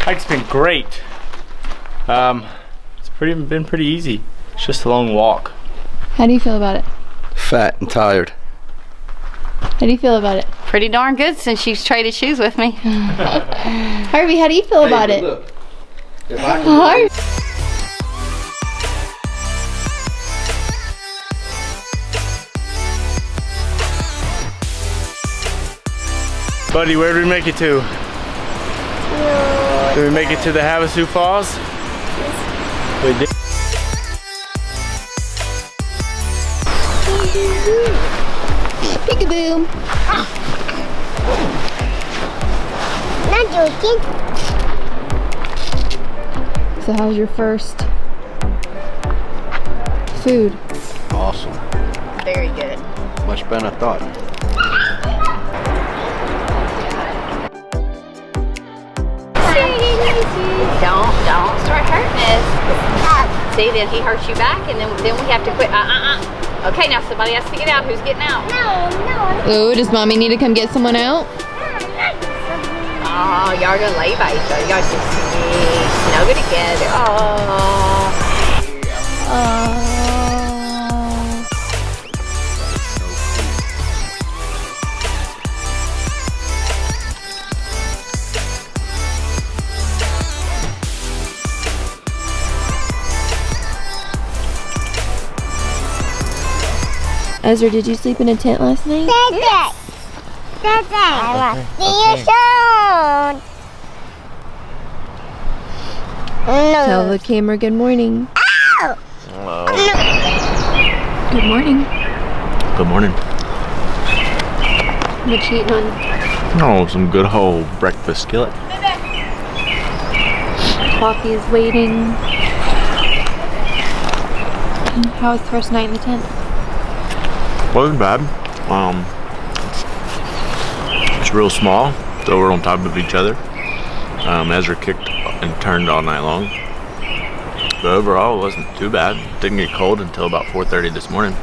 Hike's been great. It's been pretty easy. It's just a long walk. How do you feel about it? Fat and tired. How do you feel about it? Pretty darn good since she's traded shoes with me. Harvey, how do you feel about it? Look, if I Harvey. Buddy, where did we make it to? Did we make it to the Havasu Falls? Yes. We did. Peekaboo. Not joking. So how's your first food? Awesome. Very good. Much better than I thought. Don't start hurting us. See, then he hurts you back, and then we have to quit. Okay, now somebody has to get out. Who's getting out? No. Oh, does mommy need to come get someone out? Oh, y'all are gonna lay by each other. Y'all just snuggle together. Oh. Ezra, did you sleep in a tent last night? That's it. I want to see you soon. No. Tell the camera good morning. Ow! Good morning. Good morning. What you eating on? Oh, some good whole breakfast skillet. Coffee is waiting. How was the first night in the tent? Wasn't bad. It's real small, so we're on top of each other. Ezra kicked and turned all night long. But overall, it wasn't too bad. Didn't get cold until about 4:30 this morning.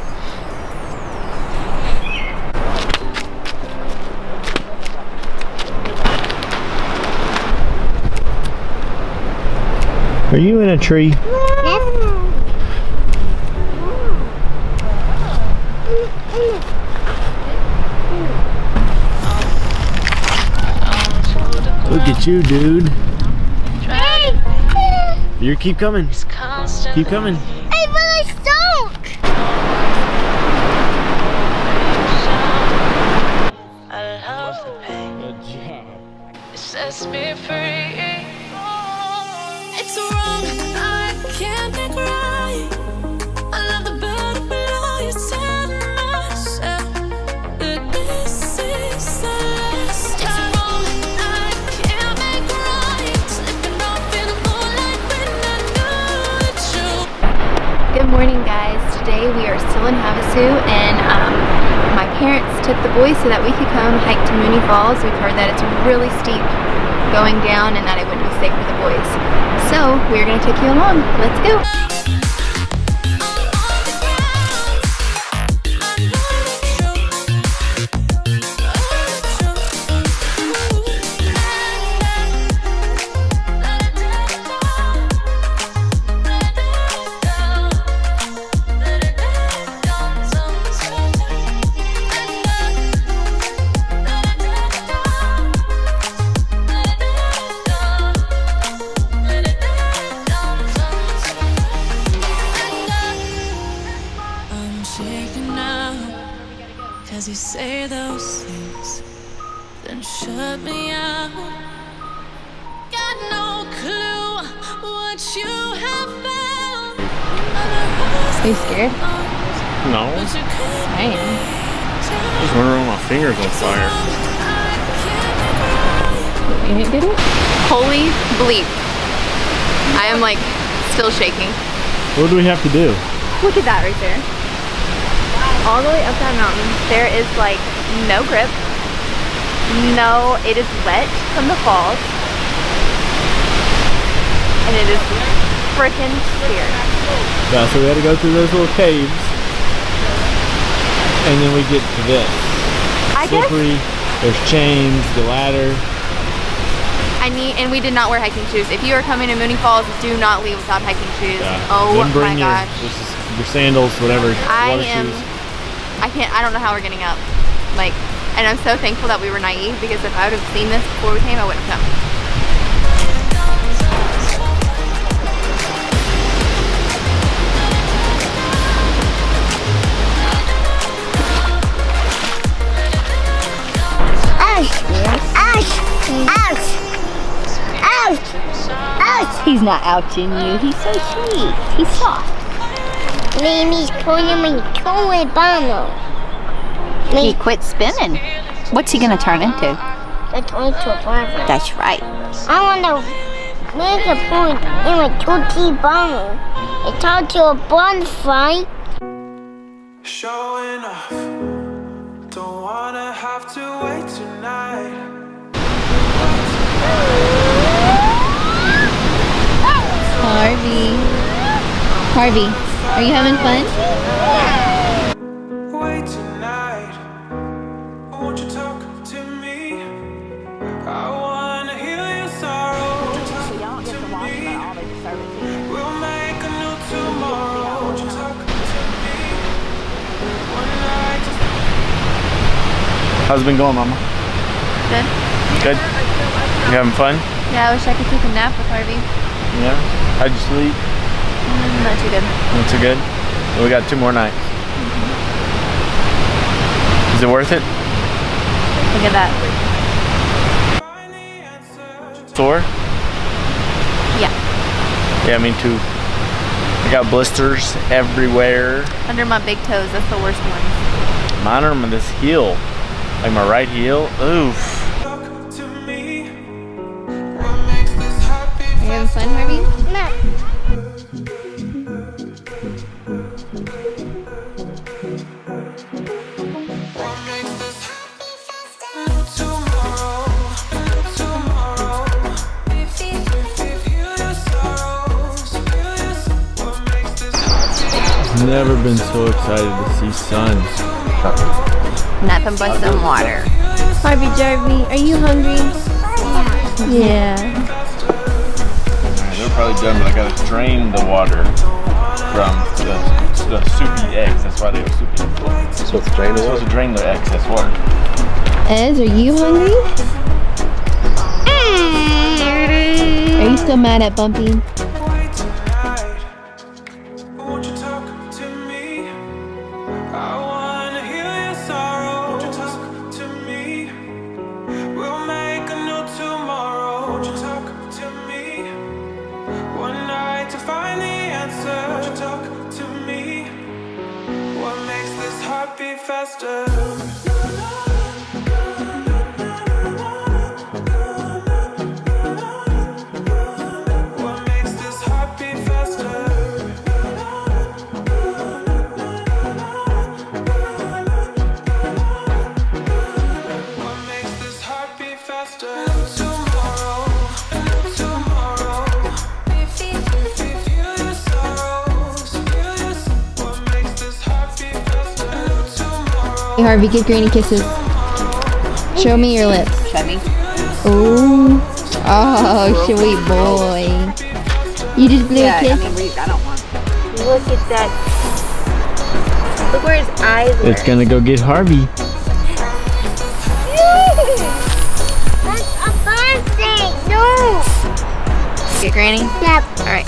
Are you in a tree? Look at you, dude. You keep coming. Keep coming. Hey, but I stunk. Good job. Sets me free. It's wrong, I can't make right. I love the bird below you, tell myself that this is the last time. It's wrong, I can't make right. Slipping off in the moonlight when I know it's true. Good morning, guys. Today we are still in Havasu, and my parents took the boys so that we could come hike to Mooney Falls. We've heard that it's really steep going down and that it wouldn't be safe for the boys. So we're going to take you along. Let's go. Cause you say those things, then shut me out. Got no clue what you have found. Are you scared? No. I am. Just wondering why my fingers on fire. You did it? Holy bleep. I am like still shaking. What do we have to do? Look at that right there. All the way up that mountain, there is like no grip. No, it is wet from the falls. And it is freaking weird. Yeah, so we had to go through those little caves. And then we get to this. I guess Slippery, there's chains, the ladder. and we did not wear hiking shoes. If you are coming to Mooney Falls, do not leave without hiking shoes. Yeah. Oh Then bring my gosh. your sandals, whatever. I water am, shoes. I don't know how we're getting up. Like, and I'm so thankful that we were naive, because if I would have seen this before we came, I wouldn't have come. He's not ouching you. He's so sweet. He's soft. Mamie's pulling me to a bottle. He quit spinning. What's he gonna turn into? I told you to a bottle. That's right. I want to make a point in a 2T bottle. I told you a bonfire. Showing off. Don't wanna have to wait tonight. Harvey, are you having fun? Wait tonight. Won't you talk to me? I wanna heal your sorrow. Talk to me. We'll make a new tomorrow. Won't you talk to me? One night. How's it been going, Mama? Good. Good? You having fun? Yeah, I wish I could take a nap with Harvey. Yeah? How'd you sleep? Not too good. Not too good? Well, we got 2 more nights. Is it worth it? Look at that. Sore? Yeah. Yeah, me too. I got blisters everywhere. Under my big toes, that's the worst one. Mine are on this heel. Like my right heel. Oof. Talk to me. What makes this happy? Are you having fun, Harvey? No. What makes this happy? New tomorrow. New tomorrow. Feel your sorrows. What makes this happy? Never been so excited to see sun. Nothing but some water. Harvey Jarvey, are you hungry? Yeah. Alright, they're probably done, but I gotta drain the water from the soupy eggs. That's why they were soupy. So it's drained You're supposed to drain the excess water. Ez, are you hungry? Are you still mad at Bumpy? Won't you talk to me? I wanna heal your sorrow. Won't you talk to me? We'll make a new tomorrow. Won't you talk to me? One night to find the answer. Won't you talk to me? What makes this heart beat faster? What makes this heart beat faster? What makes this heart beat faster? Tomorrow, tomorrow. Feel your sorrows. What makes this heart beat faster? Tomorrow. Hey Harvey, give Granny kisses. Show me your lips. Show me. Ooh. Oh, sweet boy. You just blew a Yeah, I kiss? mean, I don't want. Look at that. Look where his eyes were. It's gonna go get Harvey. That's a birthday. No. Get Granny? Yep. Alright.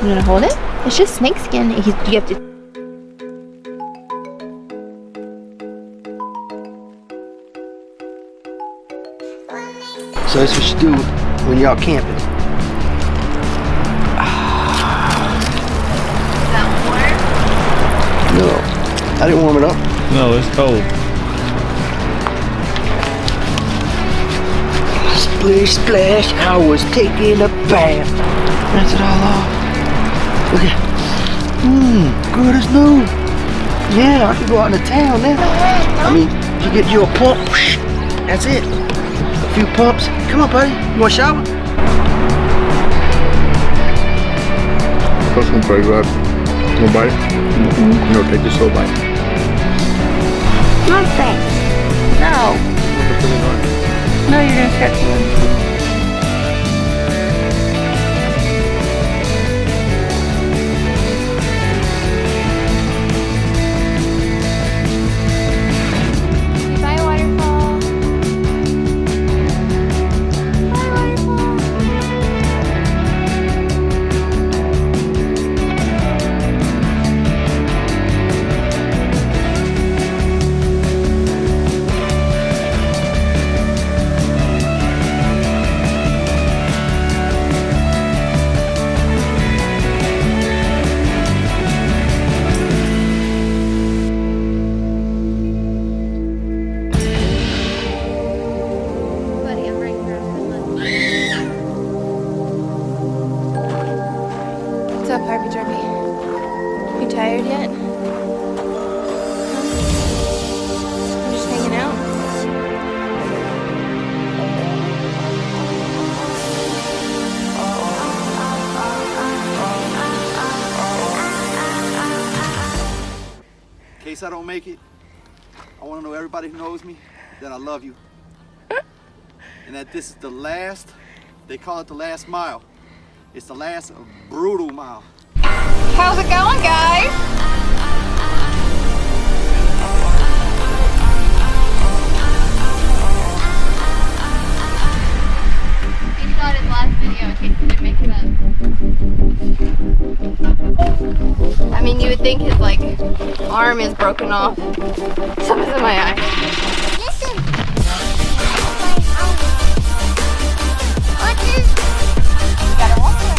You wanna hold it? It's just snake skin. You have to. So that's what you do when you're out camping. No, I didn't warm it up. No, it's cold. Splish splash, I was taking a bath. Rinse it all off. Look at, good as new. Yeah, I can go out into town now. I mean, you get your pump. That's it. A few pumps. Come on, buddy. You want a shower? First one, buddy. Go ahead. You want a bite? No, take this whole bite. Nothing. No. No, no, you're gonna scratch them. Bye, waterfall. Bye, waterfall. Buddy, I'm right here. What's up, Harvey Jerby? You tired yet? Huh? You just hanging out? In case I don't make it, I want to know everybody who knows me that I love you. And that this is the last, they call it the last mile. It's the last brutal mile. How's it going, guys? He shot his last video in case he didn't make it up. I mean, you would think his like arm is broken off. Something's in my eye. Listen. What is? You gotta walk around.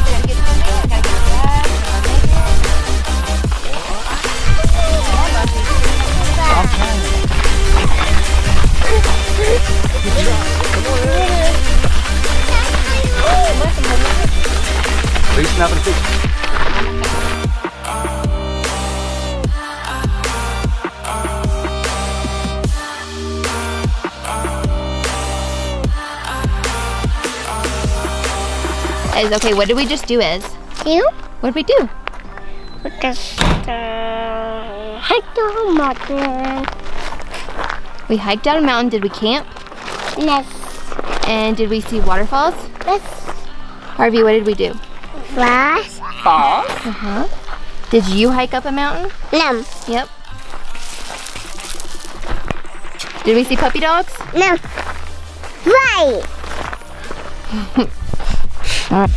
Gotta get to the man, gotta get to the bag, Are you snapping a picture? Ez, okay, what did we just do, Ez? You? What did we do? We just hiked the mountain. We hiked down a mountain. Did we camp? Yes. And did we see waterfalls? Yes. Harvey, what did we do? Flash. Falls. Uh-huh. Did you hike up a mountain? No. Yep. Did we see puppy dogs? No. Right. All right.